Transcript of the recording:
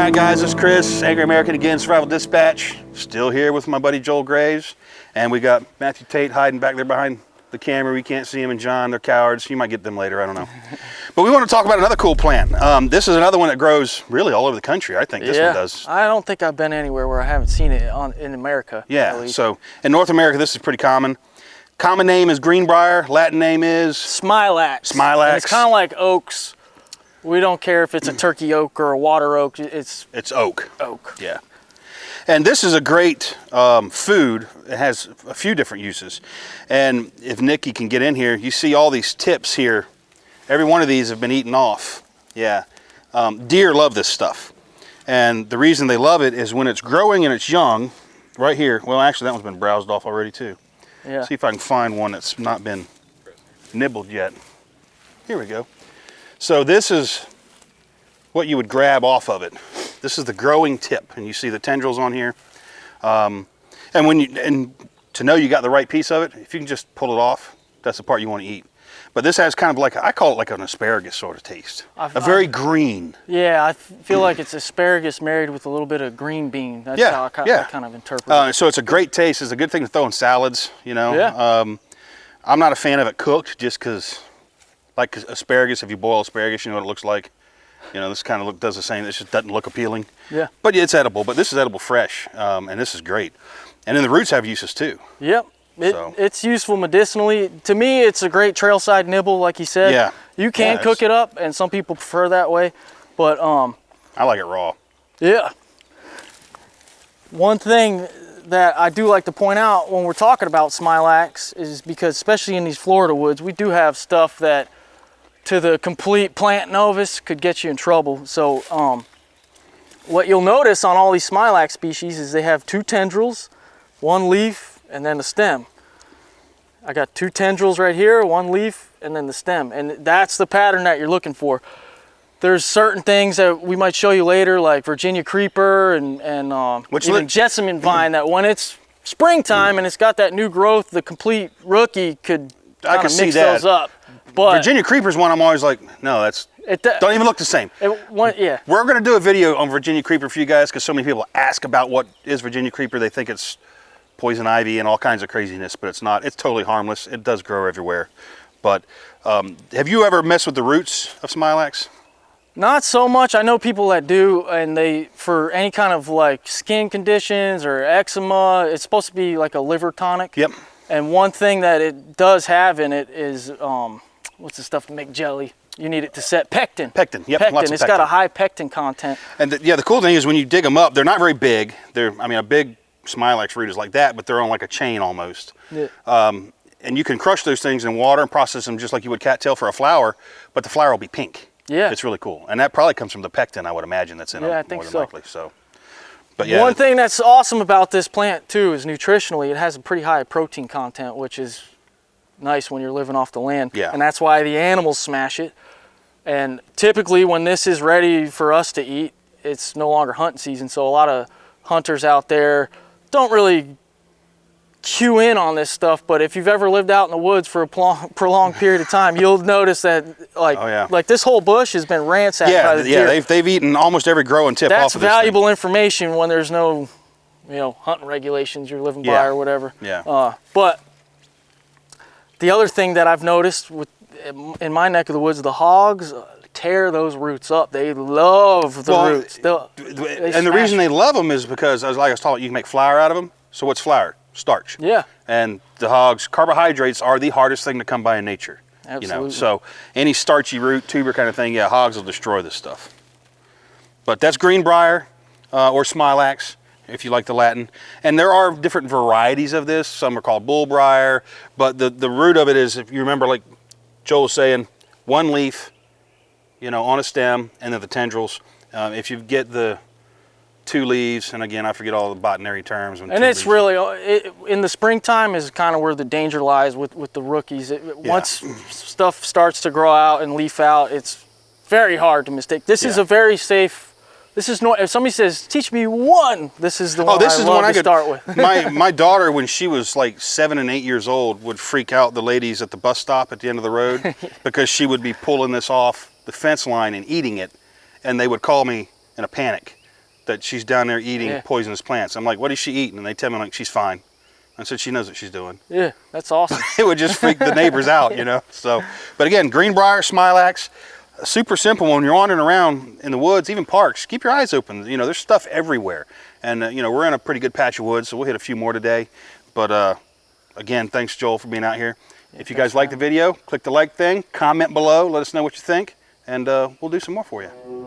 right, guys, it's Chris, Angry American again, Survival Dispatch. Still here with my buddy Joel Graves. And we got Matthew Tate hiding back there behind the camera. We can't see him, and John, they're cowards. You might get them later, I don't know. But we want to talk about another cool plant. This is another one that grows really all over the country. I think this one does. I don't think I've been anywhere where I haven't seen it in America. Yeah, so in North America, this is pretty common. Common name is Greenbrier. Latin name is? Smilax. Smilax. And it's kind of like oaks. We don't care if it's a turkey oak or a water oak. It's oak. Oak. Yeah. And this is a great food. It has a few different uses. And if Nikki can get in here, you see all these tips here. Every one of these have been eaten off. Yeah. Deer love this stuff. And the reason they love it is when it's growing and it's young, right here. Well, actually, that one's been browsed off already, too. Yeah. See if I can find one that's not been nibbled yet. Here we go. So this is what you would grab off of it. This is the growing tip, and you see the tendrils on here. And to know you got the right piece of it, if you can just pull it off, that's the part you want to eat. But this has kind of like, I call it like an asparagus sort of taste. Very green. Yeah, I feel like it's asparagus married with a little bit of green bean. That's how I kind of interpret it. So it's a great taste. It's a good thing to throw in salads, you know. Yeah. I'm not a fan of it cooked just because, like asparagus, if you boil asparagus, you know what it looks like. You know, this kind of does the same. This just doesn't look appealing. Yeah. But it's edible. But this is edible fresh, and this is great. And then the roots have uses too. Yep. It's useful medicinally. To me, it's a great trailside nibble, like you said. Yeah. You can cook it up, and some people prefer that way. But I like it raw. Yeah. One thing that I do like to point out when we're talking about Smilax is because, especially in these Florida woods, we do have stuff that, to the complete plant novice, could get you in trouble. So what you'll notice on all these Smilax species is they have two tendrils, one leaf, and then the stem. I got two tendrils right here, one leaf, and then the stem. And that's the pattern that you're looking for. There's certain things that we might show you later, like Virginia creeper and even jessamine vine, that when it's springtime and it's got that new growth, the complete rookie could kind of mix those up. But Virginia creeper's one I'm always like, no, don't even look the same. Yeah. We're going to do a video on Virginia creeper for you guys because so many people ask about what is Virginia creeper. They think it's poison ivy and all kinds of craziness, but it's not. It's totally harmless. It does grow everywhere. But have you ever messed with the roots of Smilax? Not so much. I know people that do, and for any kind of like skin conditions or eczema, it's supposed to be like a liver tonic. Yep. And one thing that it does have in it is, what's the stuff to make jelly? You need it to set pectin. Pectin, yep. Pectin. It's got a high pectin content. And the cool thing is when you dig them up, they're not very big. A big Smilax root is like that, but they're on like a chain almost. Yeah. And you can crush those things in water and process them just like you would cattail for a flower, but the flower will be pink. Yeah. It's really cool. And that probably comes from the pectin, I would imagine, that's in them. Yeah, I think so. Likely. But yeah. One thing that's awesome about this plant too is nutritionally, it has a pretty high protein content, which is nice when you're living off the land. Yeah. And that's why the animals smash it. And typically when this is ready for us to eat, it's no longer hunting season. So a lot of hunters out there don't really cue in on this stuff, but if you've ever lived out in the woods for a prolonged period of time, you'll notice that like this whole bush has been ransacked by the deer. Yeah, they've eaten almost every growing tip off of this. That's valuable information when there's no, hunting regulations you're living by or whatever. Yeah. But the other thing that I've noticed in my neck of the woods, the hogs tear those roots up. They love the roots. And the reason they love them is because, like I was talking, you can make flour out of them. So what's flour? Starch. Yeah. And the hogs, carbohydrates are the hardest thing to come by in nature. Absolutely. So any starchy root, tuber kind of thing, hogs will destroy this stuff. But that's Greenbrier or Smilax, if you like the Latin. And there are different varieties of this. Some are called Bullbrier, but the root of it is, if you remember, like Joel was saying, one leaf, on a stem, and then the tendrils. If you get the two leaves, and again, I forget all the botany terms. And it's really, in the springtime is kind of where the danger lies with the rookies. Once stuff starts to grow out and leaf out, it's very hard to mistake. This is a very safe, if somebody says, teach me one, this is the one I love to start with. my daughter, when she was like 7 and 8 years old, would freak out the ladies at the bus stop at the end of the road because she would be pulling this off the fence line and eating it, and they would call me in a panic. that she's down there eating poisonous plants. I'm like, what is she eating? And they tell me like she's fine. I said she knows what she's doing. Yeah, that's awesome. It would just freak the neighbors out, you know. So, but again, Greenbrier, Smilax, super simple. When you're wandering around in the woods, even parks, keep your eyes open. You know, there's stuff everywhere. And you know, we're in a pretty good patch of woods, so we'll hit a few more today. But again, thanks Joel for being out here. Yeah, if you guys like the video, click the like thing, comment below, let us know what you think, and we'll do some more for you.